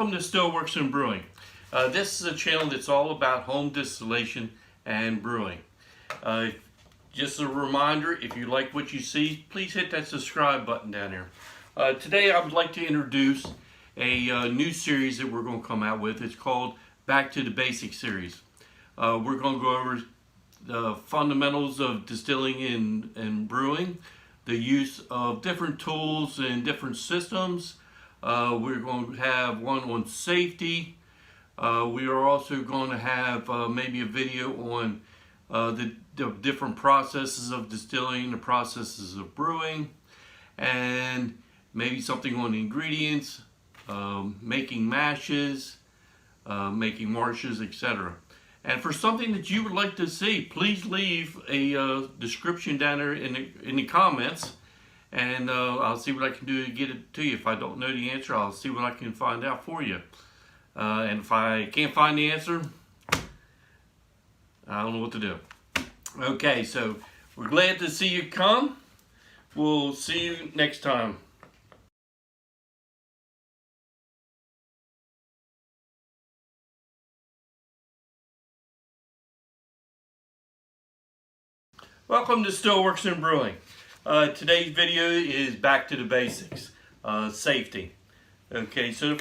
Welcome to Stillworks and Brewing. This is a channel that's all about home distillation and brewing. Just a reminder, if you like what you see, please hit that subscribe button down there. Today I would like to introduce a new series that we're going to come out with. It's called Back to the Basics series. We're going to go over the fundamentals of distilling and brewing, the use of different tools and different systems. We're going to have one on safety. We are also going to have maybe a video on the different processes of distilling, the processes of brewing, and maybe something on the ingredients, making mashes, making marshes, etc. And for something that you would like to see, please leave a description down there in the comments. And I'll see what I can do to get it to you. If I don't know the answer, I'll see what I can find out for you. And if I can't find the answer, I don't know what to do. Okay, so we're glad to see you come. We'll see you next time. Welcome to Stillworks and Brewing. Today's video is back to the basics, safety. Okay, so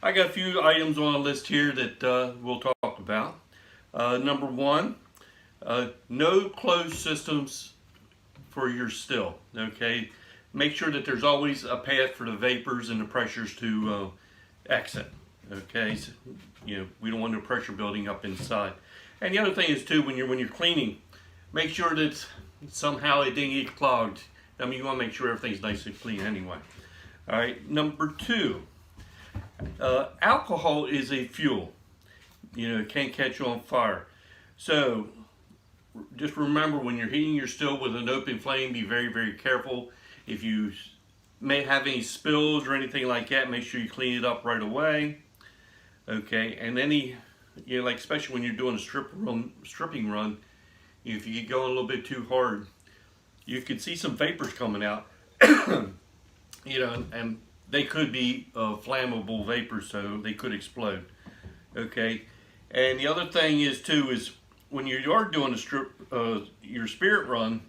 I got a few items on the list here that we'll talk about. Number one, no closed systems for your still. Okay, make sure that there's always a path for the vapors and the pressures to exit. Okay, so, we don't want no pressure building up inside. And the other thing is too, when you're cleaning, make sure that somehow it didn't get clogged. I mean, you want to make sure everything's nice and clean anyway. All right, number two, alcohol is a fuel. It can catch on fire. So just remember, when you're heating your still with an open flame, be very, very careful. If you may have any spills or anything like that, make sure you clean it up right away. Okay, and any, like especially when you're doing a stripping run, if you get going a little bit too hard, you could see some vapors coming out, and they could be flammable vapors, so they could explode. Okay, and the other thing is too is when you are doing your spirit run,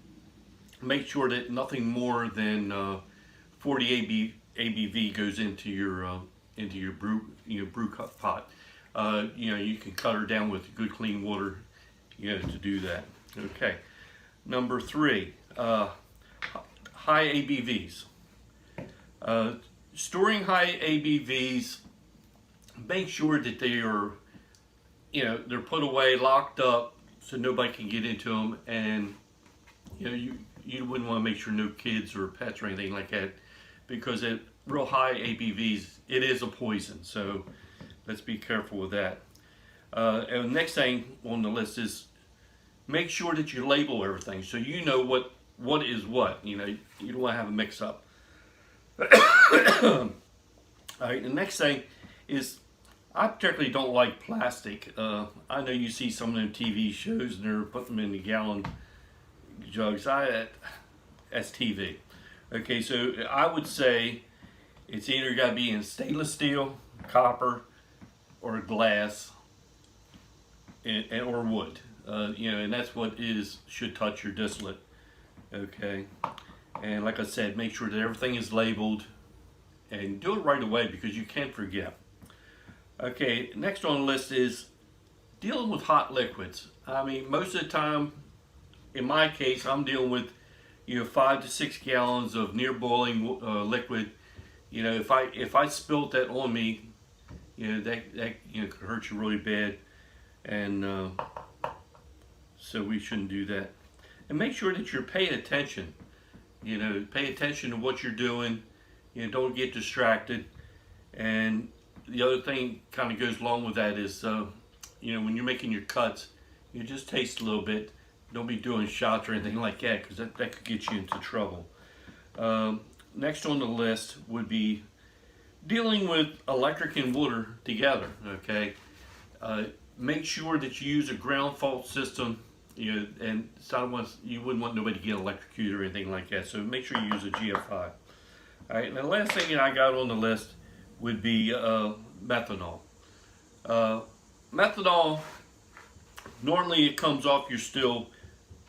make sure that nothing more than 40 ABV goes into your brew pot. You can cut her down with good clean water, to do that. Okay, number three, high ABVs. Storing high ABVs, make sure that they are, they're put away, locked up, so nobody can get into them. And you wouldn't want to make sure no kids or pets or anything like that, because at real high ABVs, it is a poison. So let's be careful with that. And the next thing on the list is, make sure that you label everything so you know what is what. You don't want to have a mix-up. All right, the next thing is, I particularly don't like plastic. I know you see some of them TV shows and they're putting them in the gallon jugs. That's TV. Okay, so I would say it's either got to be in stainless steel, copper, or glass, or wood. And that's what should touch your distillate. Okay, and like I said, make sure that everything is labeled, and do it right away because you can't forget. Okay, next on the list is dealing with hot liquids. I mean, most of the time, in my case, I'm dealing with 5 to 6 gallons of near boiling liquid. If I spilt that on me, that could hurt you really bad, and so we shouldn't do that. And make sure that you're paying attention. Pay attention to what you're doing. Don't get distracted. And the other thing kind of goes along with that is, when you're making your cuts, you just taste a little bit. Don't be doing shots or anything like that, because that could get you into trouble. Next on the list would be dealing with electric and water together. Okay, make sure that you use a ground fault system. And you wouldn't want nobody to get electrocuted or anything like that. So make sure you use a GFI. All right, and the last thing I got on the list would be methanol. Methanol, normally it comes off your still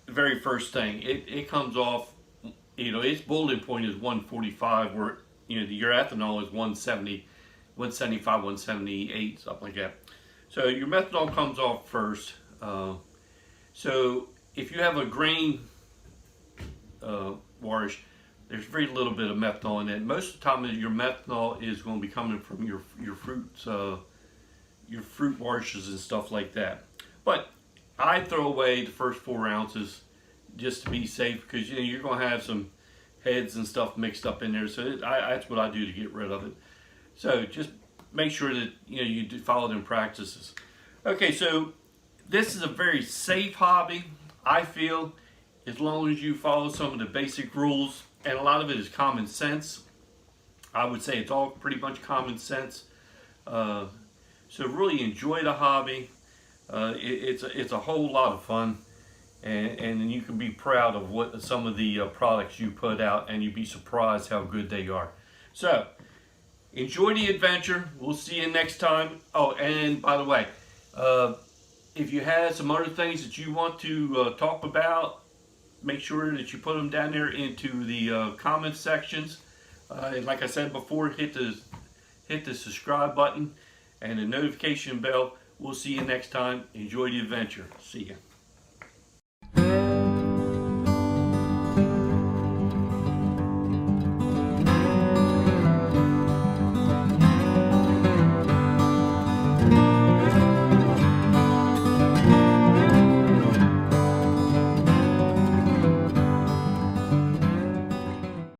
the very first thing. It comes off, its boiling point is 145, where your ethanol is 170, 175, 178, something like that. So your methanol comes off first. So if you have a grain wash, there's very little bit of methanol in it. Most of the time, your methanol is going to be coming from your fruits, your fruit washes and stuff like that. But I throw away the first 4 ounces just to be safe, because you're going to have some heads and stuff mixed up in there. So that's what I do to get rid of it. So just make sure that you do follow them practices. Okay, so this is a very safe hobby, I feel, as long as you follow some of the basic rules, and a lot of it is common sense. I would say it's all pretty much common sense. So really enjoy the hobby. It's a whole lot of fun, and you can be proud of what some of the products you put out, and you'd be surprised how good they are. So enjoy the adventure. We'll see you next time. Oh, and by the way, if you have some other things that you want to talk about, make sure that you put them down there into the comment sections. And like I said before, hit the subscribe button and the notification bell. We'll see you next time. Enjoy the adventure. See ya.